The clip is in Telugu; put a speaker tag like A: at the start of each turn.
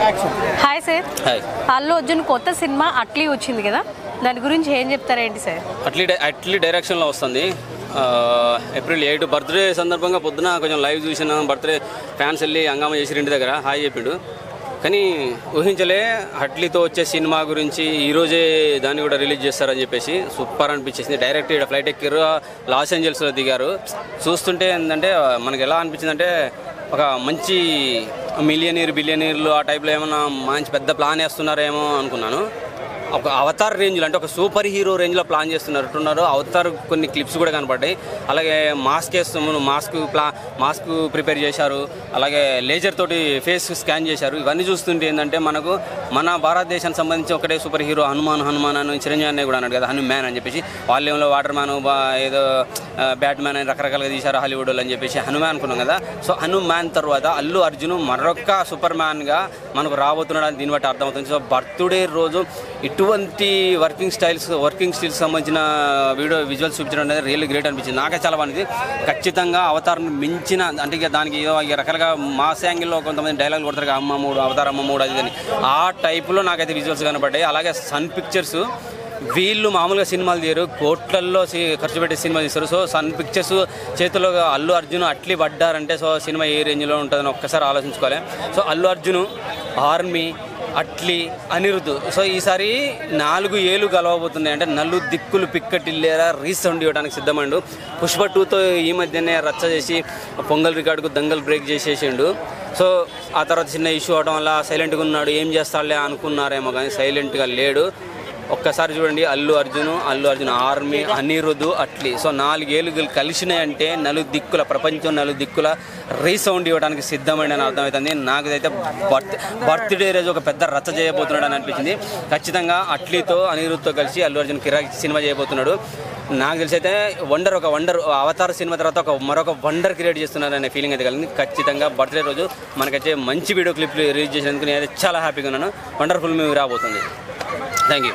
A: Hi sir.
B: Hi.
A: Allu Arjun కొత్త సినిమా అట్లీ వచ్చింది కదా, దాని గురించి ఏం చెప్తారేంటి సార్?
B: అట్లీ డైరెక్షన్లో వస్తుంది. ఏప్రిల్ 8 బర్త్డే సందర్భంగా పొద్దున కొంచెం లైవ్ చూసిన. బర్త్డే ఫ్యాన్స్ వెళ్ళి హంగామా చేసి ఇంటి దగ్గర హాయ్ చెప్పిండు. కానీ ఊహించలే అట్లీతో వచ్చే సినిమా గురించి ఈరోజే దాన్ని కూడా రిలీజ్ చేస్తారని చెప్పేసి సూపర్ అనిపించేసింది. డైరెక్ట్ ఇక్కడ ఫ్లైట్ ఎక్కారు, లాస్ ఏంజల్స్లో దిగారు. చూస్తుంటే ఏంటంటే మనకు ఎలా అనిపించిందంటే ఒక మంచి బిలియనీర్లు ఆ టైప్లో ఏమన్నా మంచి పెద్ద ప్లాన్ వేస్తున్నారేమో అనుకున్నాను. ఒక అవతార్ రేంజ్లో అంటే ఒక సూపర్ హీరో రేంజ్లో ప్లాన్ చేస్తున్నారు. అవతార్ కొన్ని క్లిప్స్ కూడా కనపడ్డాయి. అలాగే మాస్క్ ప్రిపేర్ చేశారు. అలాగే లేజర్ తోటి ఫేస్ స్కాన్ చేశారు. ఇవన్నీ చూస్తుంటే ఏంటంటే మనకు మన భారతదేశానికి సంబంధించి ఒకటే సూపర్ హీరో హనుమాన్ అని చిరంజీవి అన్నయ్య కూడా అన్నాడు కదా, హనుమాన్ అని చెప్పేసి. వాళ్ళేమో వాటర్ మ్యాన్ ఏదో బ్యాట్ మ్యాన్ అని రకరకాలుగా తీశారు హాలీవుడ్లో అని చెప్పేసి హనుమాన్ అనుకున్నాం కదా. సో హనుమాన్ తర్వాత అల్లు అర్జున్ మరొక సూపర్ మ్యాన్గా మనకు రాబోతున్నాడు అని దీన్ని బట్టి అర్థమవుతుంది. సో బర్త్డే రోజు ఇటువంటి వర్కింగ్ స్టిల్స్ సంబంధించిన విజువల్స్ చూపించడం అనేది రియల్లీ గ్రేట్ అనిపించింది. నాకే చాలా బాగుంది. ఖచ్చితంగా అవతారం మించిన అంటే ఇక దానికి రకరకాలుగా మాస్ యాంగిల్లో కొంతమంది డైలాగ్ కొడతారు, అమ్మ మూడు అది అని. ఆ టైపులో నాకైతే విజువల్స్ కనపడ్డాయి. అలాగే సన్ పిక్చర్స్ వీళ్ళు మామూలుగా సినిమాలు తీయరు, కోట్లల్లో ఖర్చు పెట్టే సినిమా తీస్తారు. సో సన్ పిక్చర్స్ చేతిలో అల్లు అర్జున్ అట్లీ పడ్డారంటే సో సినిమా ఏ రేంజ్లో ఉంటుందని ఒక్కసారి ఆలోచించుకోవాలి. So Allu Arjun, army, Atlee, Anirudh. So ఈసారి 4 ఏళ్ళు గెలవబోతున్నాయి. అంటే నలు దిక్కులు పిక్కటిల్లేరా రీసౌండ్ ఇవ్వడానికి సిద్ధమండు. పుష్ప 2తో ఈ మధ్యనే రచ్చ చేసి పొంగల్ రికార్డుకు దంగల్ బ్రేక్ చేసేసిండు. సో ఆ తర్వాత చిన్న ఇష్యూ అవడం వల్ల సైలెంట్గా ఉన్నాడు. ఏం చేస్తాడులే అనుకున్నారేమో కానీ సైలెంట్గా లేడు. ఒక్కసారి చూడండి, అల్లు అర్జున్, ఆర్మీ, అనిరుద్ధ్, అట్లీ. సో 4 ఏళ్ళు కలిసినాయంటే ప్రపంచం నలుదిక్కుల రీసౌండ్ ఇవ్వడానికి సిద్ధమైన అని అర్థమవుతుంది. నాకైతే బర్త్డే రోజు ఒక పెద్ద రచ్చ చేయబోతున్నాడు అని అనిపించింది. ఖచ్చితంగా అట్లీతో అనిరుద్ధ్తో కలిసి అల్లు అర్జున్ కిరాక్ సినిమా చేయబోతున్నాడు. నాకు తెలిసి అయితే ఒక వండర్ అవతార్ సినిమా తర్వాత మరొక వండర్ క్రియేట్ చేస్తున్నారనే ఫీలింగ్ అయితే కలిగింది. ఖచ్చితంగా బర్త్డే రోజు మనకైతే మంచి వీడియో క్లిప్లు రిలీజ్ చేసినందుకు నేనైతే చాలా హ్యాపీగా ఉన్నాను. వండర్ఫుల్ మూవీ రాబోతుంది. Thank you.